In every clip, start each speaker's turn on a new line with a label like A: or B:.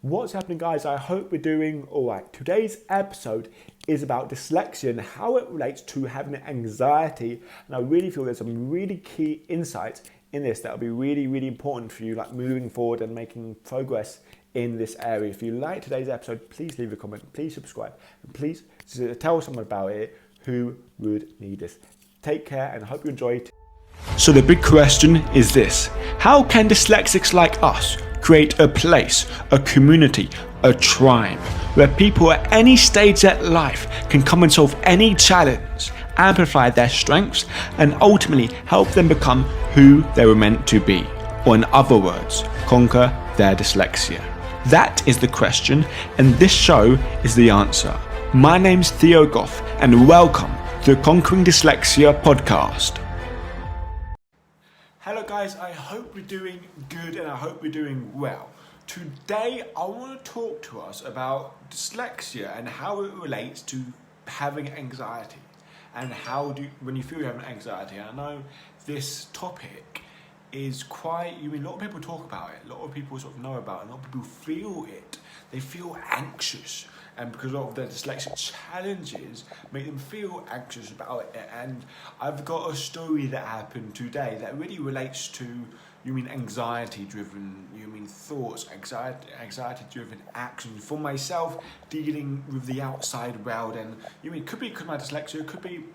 A: What's happening, guys? I hope we're doing all right. Today's episode is about dyslexia and how it relates to having anxiety. And I really feel there's some really key insights in this that will be really important for you, like moving forward and making progress in this area. If you like today's episode, please leave a comment, please subscribe, and please tell someone about it who would need this. Take care, and I hope you enjoy it. So the big question is this: how can dyslexics like us create a place, a community, a tribe where people at any stage of life can come and solve any challenge, amplify their strengths, and ultimately help them become who they were meant to be, or in other words, conquer their dyslexia? That is the question, and this show is the answer. My name's Theo Goff, and welcome to the Conquering Dyslexia podcast. Hello guys, I hope we're doing good and I hope we're doing well. Today I want to talk to us about dyslexia and how it relates to having anxiety, and when you feel you're having anxiety. I know this topic is a lot of people talk about it, a lot of people sort of know about it, a lot of people feel it. They feel anxious, and because of their dyslexic challenges make them feel anxious about it. And I've got a story that happened today that really relates to anxiety-driven thoughts, anxiety-driven action. For myself, dealing with the outside world, and it could be because my dyslexia, it could be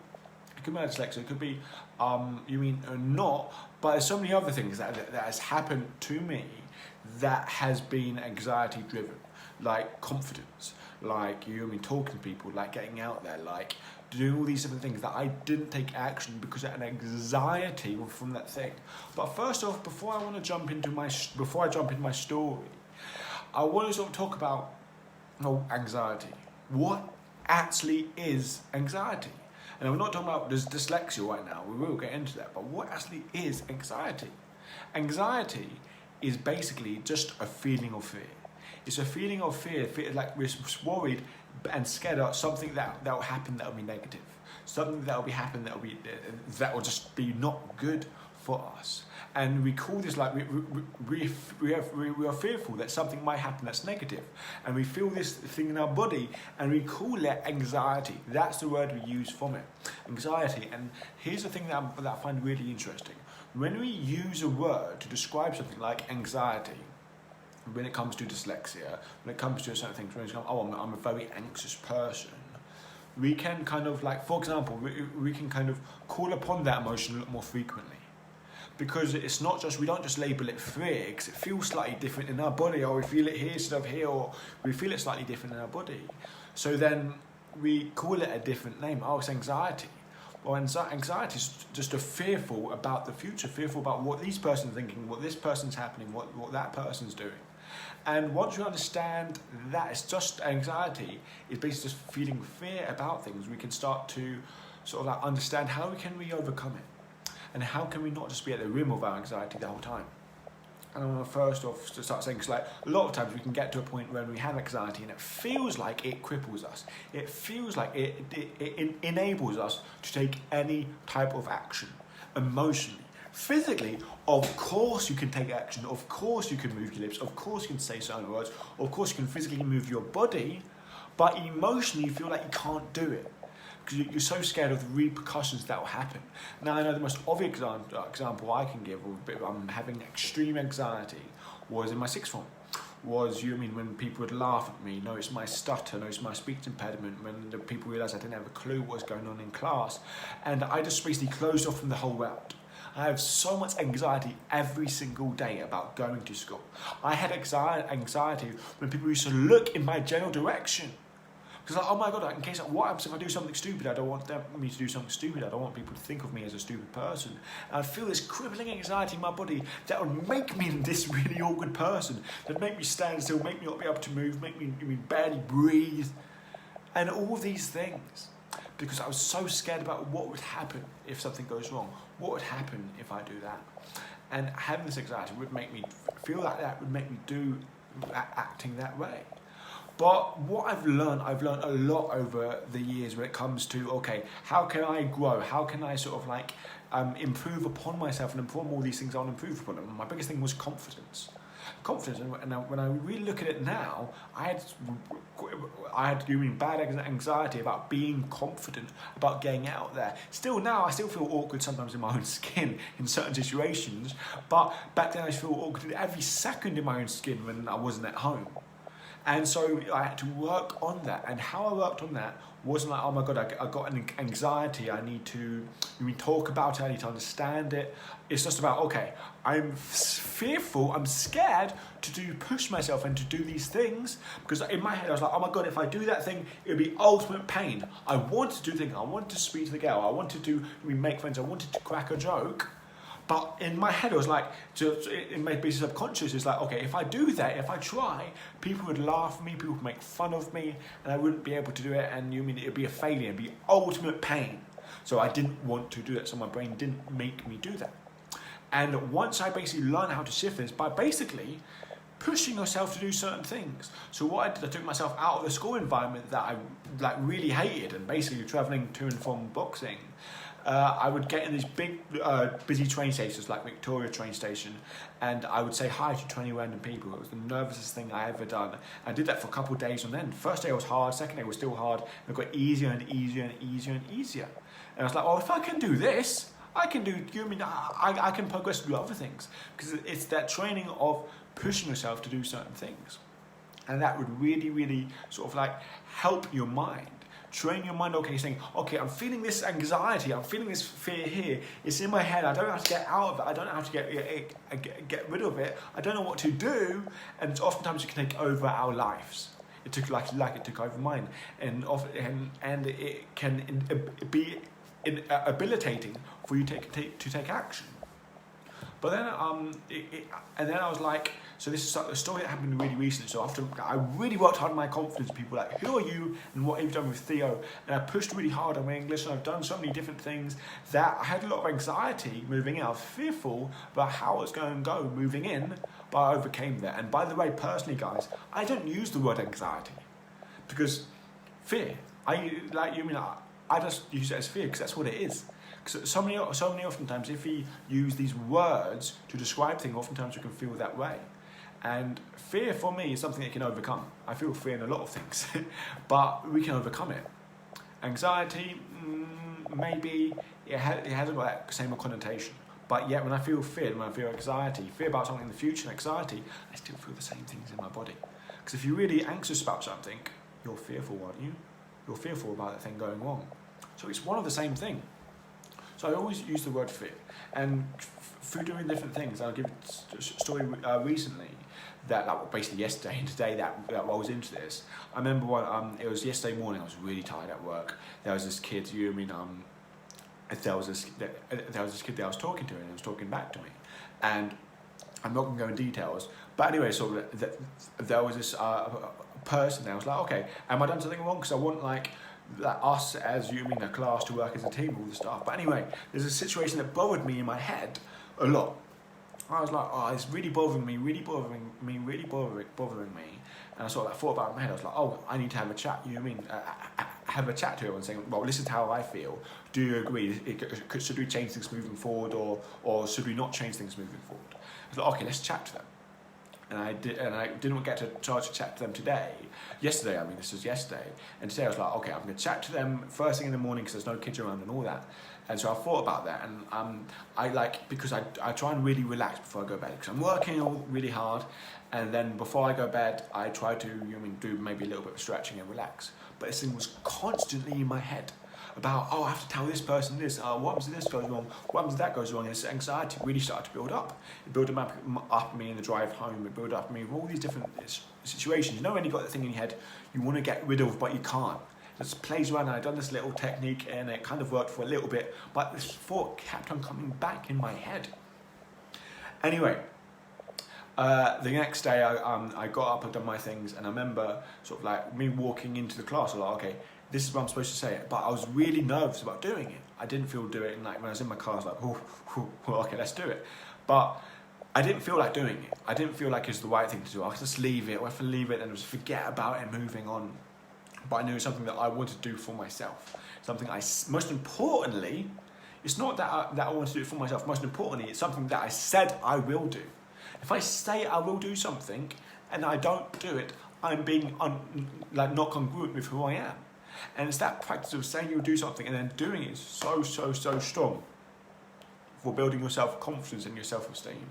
A: not, but there's so many other things that has happened to me that has been anxiety driven, like confidence, like talking to people, like getting out there, like doing all these different things that I didn't take action because I had anxiety from that thing. But first off, before I jump into my story, I want to sort of talk about anxiety. What actually is anxiety? And we're not talking about dyslexia right now, we will get into that, but what actually is anxiety? Anxiety is basically just a feeling of fear. It's a feeling of fear like we're worried and scared of something that will happen that will be negative, something that will be happen that will just be not good for us. And we call this like we are fearful that something might happen that's negative, and we feel this thing in our body, and we call it anxiety. That's the word we use from it, anxiety. And here's the thing that I find really interesting: when we use a word to describe something like anxiety, when it comes to dyslexia, when it comes to certain things, when it's I'm a very anxious person, we can kind of for example, we can kind of call upon that emotion a lot more frequently. Because it's not just, we don't just label it fear, because it feels slightly different in our body, or we feel it here instead of here, or we feel it slightly different in our body. So then we call it a different name. It's anxiety. Well, anxiety is just a fearful about the future, fearful about what this person's thinking, what this person's happening, what that person's doing. And once you understand that it's just anxiety, it's basically just feeling fear about things, we can start to sort of understand how can we overcome it. And how can we not just be at the rim of our anxiety the whole time? And I want to first off to start saying, because a lot of times we can get to a point when we have anxiety and it feels like it cripples us. It feels like it enables us to take any type of action, emotionally. Physically, of course you can take action, of course you can move your lips, of course you can say certain words, of course you can physically move your body, but emotionally you feel like you can't do it, because you're so scared of the repercussions that will happen. Now, I know the most obvious example I can give of I'm having extreme anxiety was in my sixth form. When people would laugh at me, notice my stutter, notice my speech impediment, when the people realised I didn't have a clue what was going on in class, and I just basically closed off from the whole world. I have so much anxiety every single day about going to school. I had anxiety when people used to look in my general direction. Because oh my God, in case what happens if I do something stupid? I don't want me to do something stupid. I don't want people to think of me as a stupid person. And I feel this crippling anxiety in my body that would make me this really awkward person. That make me stand still, make me not be able to move, make me barely breathe, and all these things. Because I was so scared about what would happen if something goes wrong. What would happen if I do that? And having this anxiety would make me feel like that, would make me do acting that way. But what I've learned a lot over the years when it comes to, how can I grow? How can I sort of improve upon myself and improve all these things I want to improve upon? And my biggest thing was confidence. confidence. And when I really look at it now, I had bad anxiety about being confident, about getting out there. Still now, I still feel awkward sometimes in my own skin in certain situations, but back then I feel awkward every second in my own skin when I wasn't at home. And so I had to work on that. And how I worked on that wasn't like, oh my God, I got an anxiety. I need to talk about it. I need to understand it. It's just about, okay, I'm fearful. I'm scared to push myself and to do these things. Because in my head, I was like, oh my God, if I do that thing, it would be ultimate pain. I wanted to do things. I wanted to speak to the girl. I wanted to make friends. I wanted to crack a joke. But in my head, it was like, it may be subconscious, it's like, okay, if I do that, if I try, people would laugh at me, people would make fun of me, and I wouldn't be able to do it, and it would be a failure, it would be ultimate pain. So I didn't want to do that, so my brain didn't make me do that. And once I basically learned how to shift this by basically pushing yourself to do certain things. So what I did, I took myself out of the school environment that I really hated, and basically traveling to and from boxing. I would get in these big, busy train stations like Victoria train station, and I would say hi to 20 random people. It was the nervousest thing I ever done. I did that for a couple of days, and then first day was hard, second day was still hard, and it got easier and easier and easier and easier. And I was like, well, if I can do this, I can I can progress through other things, because it's that training of pushing yourself to do certain things, and that would really, really sort of like help your mind. Train your mind, okay, saying, okay, I'm feeling this anxiety, I'm feeling this fear here, it's in my head, I don't know how to get out of it, I don't know how to get rid of it, I don't know what to do, and oftentimes it can take over our lives. It took like it took over mine, and it can be habilitating for you to take action. But then, and then I was like, so this is a story that happened really recently. So after I really worked hard on my confidence, people were like, who are you and what have you done with Theo? And I pushed really hard on my English, and I've done so many different things that I had a lot of anxiety moving in. I was fearful about how it's going to go moving in, but I overcame that. And by the way, personally, guys, I don't use the word anxiety because fear. I just use it as fear because that's what it is. Because so many oftentimes, if we use these words to describe things, oftentimes we can feel that way. And fear for me is something that you can overcome. I feel fear in a lot of things, but we can overcome it. Anxiety, maybe it hasn't got that same connotation. But yet when I feel fear, when I feel anxiety, fear about something in the future and anxiety, I still feel the same things in my body. Because if you're really anxious about something, you're fearful, aren't you? You're fearful about that thing going wrong. So it's one of the same thing. So I always use the word fear. And through doing different things, I'll give a story recently that basically yesterday and today that I was into this. I remember it was yesterday morning, I was really tired at work. There was this kid, there was this kid that I was talking to, and he was talking back to me. And I'm not going to go in details, but anyway, so there was this person that was like, okay, am I done something wrong? Because I want us as a class to work as a team, all the stuff. But anyway, there's a situation that bothered me in my head a lot. I was like, oh, it's really bothering me. And I sort of thought about it in my head. I was like, oh, I need to have a chat. Have a chat to her and saying, well, this is how I feel. Do you agree? Should we change things moving forward, or should we not change things moving forward? I was like, okay, let's chat to them. And I didn't get to charge to chat to them today. Yesterday, this was yesterday. And today I was like, okay, I'm going to chat to them first thing in the morning because there's no kids around and all that. And so I thought about that, and because I try and really relax before I go to bed, because I'm working really hard, and then before I go to bed, I try to do maybe a little bit of stretching and relax. But this thing was constantly in my head about, oh, I have to tell this person this, what happens if this goes wrong, what happens if that goes wrong, and this anxiety really started to build up. It built up me in the drive home, it built up me with all these different situations. When you've got that thing in your head you want to get rid of, but you can't. It just plays around, and I've done this little technique, and it kind of worked for a little bit, but this thought kept on coming back in my head. Anyway, the next day I got up, I'd done my things, and I remember sort of me walking into the class, I was like, okay, this is what I'm supposed to say, but I was really nervous about doing it. I didn't feel do it, and when I was in my car, I was like, okay, let's do it. But I didn't feel like doing it. I didn't feel like it's the right thing to do. I could just leave it, or if I leave it, and just forget about it, moving on. But I knew it's something that I wanted to do for myself. Something most importantly, it's not that I want to do it for myself. Most importantly, it's something that I said I will do. If I say I will do something and I don't do it, I'm being not congruent with who I am. And it's that practice of saying you'll do something and then doing it is so strong for building your self-confidence and your self-esteem.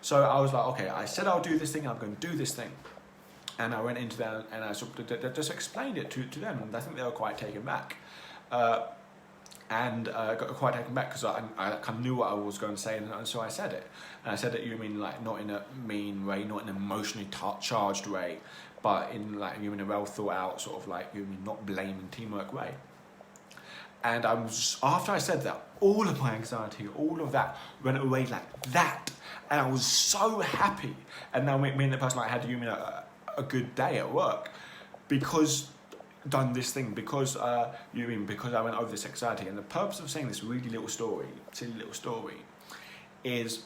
A: So I was like, okay, I said I'll do this thing, I'm going to do this thing. And I went into that and I sort of just explained it to them, and I think they were quite taken back. Got quite taken back because I kind of knew what I was going to say, and so I said it. And I said it, like not in a mean way, not in an emotionally charged way, but in like in a well thought out sort of like not blaming teamwork way. And I was, after I said that, all of my anxiety, all of that went away like that, and I was so happy. And now me and the person had a good day at work because done this thing, because because I went over this anxiety. And the purpose of saying this silly little story is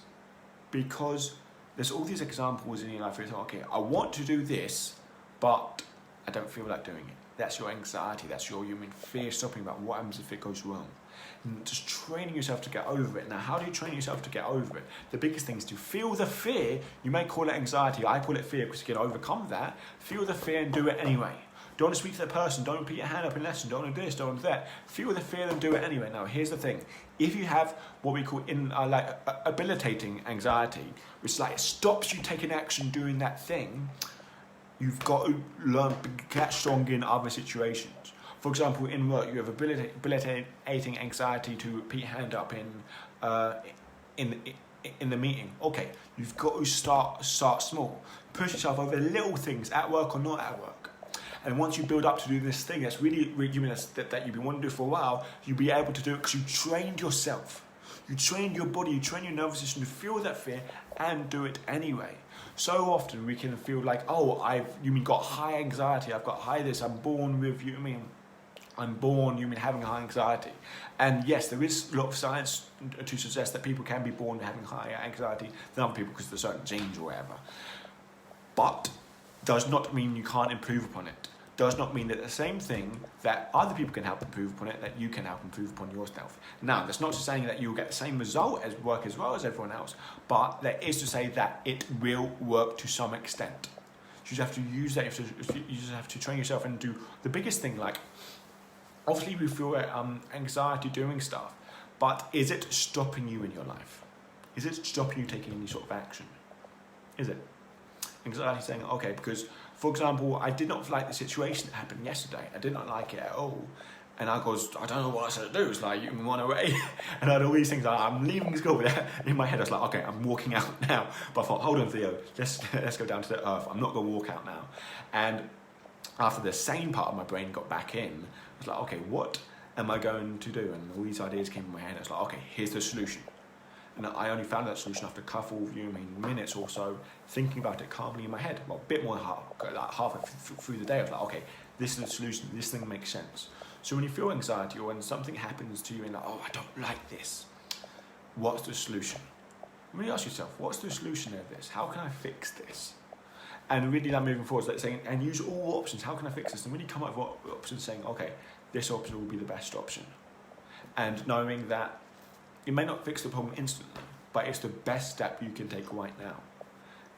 A: because there's all these examples in your life where it's like, okay, I want to do this, but I don't feel like doing it. That's your anxiety, that's your fear stopping about what happens if it goes wrong. And just training yourself to get over it. Now, how do you train yourself to get over it? The biggest thing is to feel the fear. You may call it anxiety, I call it fear because you can overcome that. Feel the fear and do it anyway. Don't want to speak to that person, don't put your hand up in lesson, don't want to do this, don't want to do that. Feel the fear and do it anyway. Now, here's the thing. If you have what we call habilitating anxiety, which stops you taking action doing that thing, you've got to learn to get strong in other situations. For example, in work, you have habilitating anxiety to put your hand up in the meeting. Okay, you've got to start small. Push yourself over little things at work or not at work. And once you build up to do this thing that's really that you've been wanting to do for a while, you'll be able to do it because you trained yourself. You trained your body, you trained your nervous system to feel that fear and do it anyway. So often we can feel like, oh, I've got high anxiety, I've got high this, I'm born with having high anxiety. And yes, there is a lot of science to suggest that people can be born having higher anxiety than other people because of certain genes or whatever. But does not mean you can't improve upon it. Does not mean that the same thing that other people can help improve upon it, that you can help improve upon yourself. Now, that's not to saying that you'll get the same result as work as well as everyone else, but that is to say that it will work to some extent. You just have to use that, you just have to train yourself and do the biggest thing, like, obviously we feel anxiety doing stuff, but is it stopping you in your life? Is it stopping you taking any sort of action? Is it? Anxiety saying, okay, because, for example, I did not like the situation that happened yesterday. I did not like it at all. And I don't know what I should do. It's like, you can run away. And I had all these things, like, I'm leaving school. But in my head, I was like, okay, I'm walking out now. But I thought, hold on, Theo, let's go down to the earth. I'm not going to walk out now. And after the sane part of my brain got back in, I was like, okay, what am I going to do? And all these ideas came in my head. I was like, okay, here's the solution. And I only found that solution after a couple minutes or so, thinking about it calmly in my head. Well, a bit more than halfway through the day, I was like, okay, this is the solution, this thing makes sense. So when you feel anxiety or when something happens to you and like, oh, I don't like this, what's the solution? Really ask yourself, what's the solution of this? How can I fix this? And really moving forward, like saying, and use all options, how can I fix this? And when you come up with options, saying, okay, this option will be the best option. And knowing that it may not fix the problem instantly, but it's the best step you can take right now.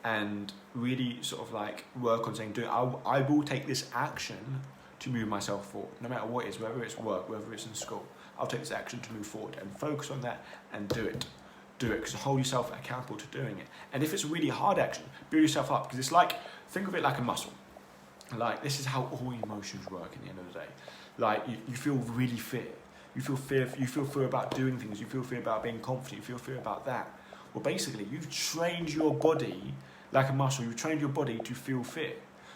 A: And really sort of like work on saying, I will take this action to move myself forward, no matter what it is, whether it's work, whether it's in school. I'll take this action to move forward and focus on that and do it. Do it, because hold yourself accountable to doing it. And if it's a really hard action, build yourself up, because it's like, think of it like a muscle. Like, this is how all emotions work at the end of the day. Like, you feel really fear. You feel fear about doing things, you feel fear about being confident, you feel fear about that. Well, basically, you've trained your body like a muscle, you've trained your body to feel fear.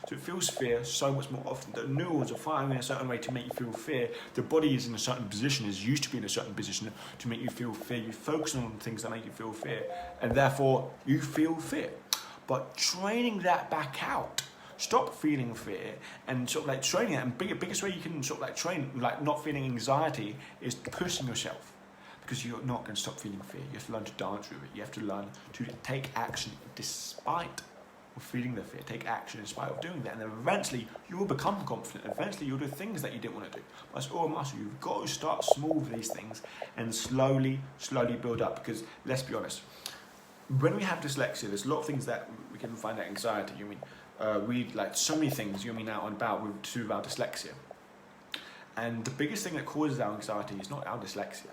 A: So it feels fear so much more often. The neurons are firing in a certain way to make you feel fear. The body is in a certain position, is used to be in a certain position to make you feel fear. You focus on things that make you feel fear, and therefore you feel fear. But training that back out, stop feeling fear and sort of like training it. And biggest way you can sort of like train like not feeling anxiety is pushing yourself, because you're not going to stop feeling fear. You have to learn to dance with it. You have to learn to take action despite of feeling the fear. Take action in spite of doing that, and then eventually you will become confident. Eventually you'll do things that you didn't want to do. But it's all a muscle. You've got to start small with these things and slowly build up, because let's be honest, when we have dyslexia, there's a lot of things that we can find out anxiety. Read like so many things out and about to do about dyslexia. And the biggest thing that causes our anxiety is not our dyslexia.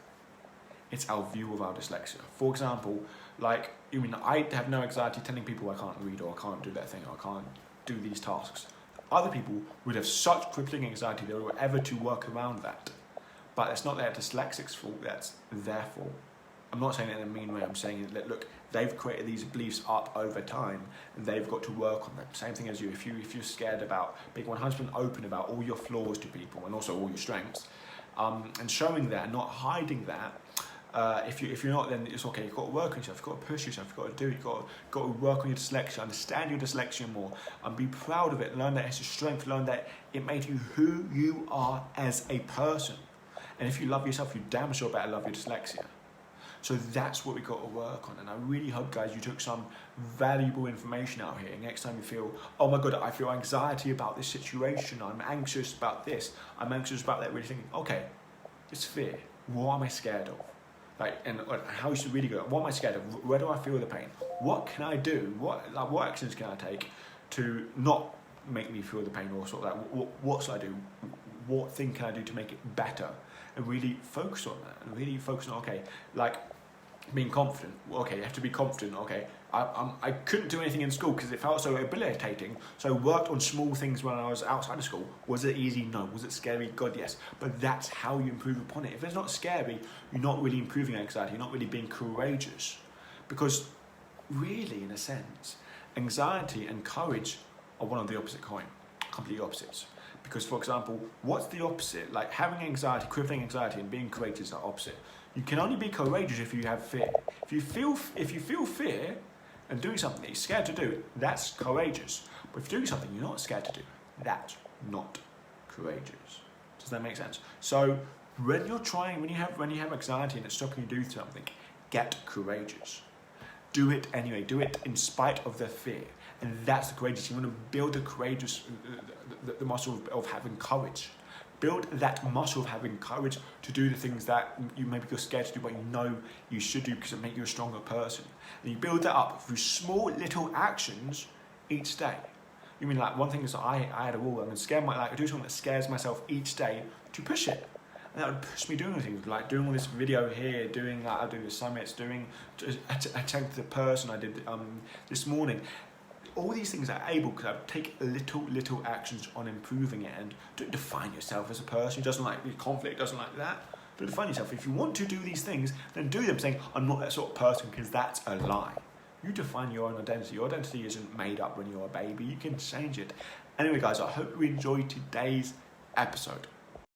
A: It's our view of our dyslexia. For example, I have no anxiety telling people I can't read, or I can't do that thing, or I can't do these tasks. Other people would have such crippling anxiety they were ever to work around that. But it's not their dyslexic's fault, that's their fault. I'm not saying it in a mean way, I'm saying that, look, they've created these beliefs up over time, and they've got to work on them. Same thing as you. If you're scared about being 100% open about all your flaws to people, and also all your strengths, and showing that and not hiding that, if you're not, then it's okay. You've got to work on yourself. You've got to push yourself. You've got to do it. You've got to work on your dyslexia. Understand your dyslexia more, and be proud of it. Learn that it's a strength. Learn that it made you who you are as a person. And if you love yourself, you damn sure better love your dyslexia. So that's what we've got to work on. And I really hope, guys, you took some valuable information out here. Next time you feel, oh my God, I feel anxiety about this situation. I'm anxious about this. I'm anxious about that. Really thinking, okay, it's fear. What am I scared of? And how you should really go, what am I scared of? Where do I feel the pain? What can I do? What actions can I take to not make me feel the pain, or sort of what should I do? What thing can I do to make it better? And really focus on that. And really focus on, okay, being confident. Okay, you have to be confident. Okay, I couldn't do anything in school because it felt so debilitating. So I worked on small things when I was outside of school. Was it easy? No. Was it scary? God, yes. But that's how you improve upon it. If it's not scary, you're not really improving anxiety. You're not really being courageous. Because really, in a sense, anxiety and courage are one of the opposite coin. Completely opposites. Because, for example, what's the opposite? Like having anxiety, crippling anxiety, and being courageous are opposite. You can only be courageous if you have fear. If you feel fear and doing something that you're scared to do, that's courageous. But if you're doing something you're not scared to do, that's not courageous. Does that make sense? So when you have anxiety and it's stopping you do something, get courageous. Do it anyway. Do it in spite of the fear. And that's the courageous. You want to build the muscle of having courage. Build that muscle of having courage to do the things that you're scared to do, but you know you should do because it makes you a stronger person. And you build that up through small little actions each day. One thing is that I had a rule. I do something that scares myself each day to push it. And that would push me doing things like doing all this video here, I do the summits, attend the person I did this morning. All these things are able because I take little actions on improving it, and don't define yourself as a person who doesn't like the conflict, doesn't like that. Don't define yourself. If you want to do these things, then do them, saying, I'm not that sort of person, because that's a lie. You define your own identity. Your identity isn't made up when you're a baby. You can change it. Anyway, guys, I hope you enjoyed today's episode.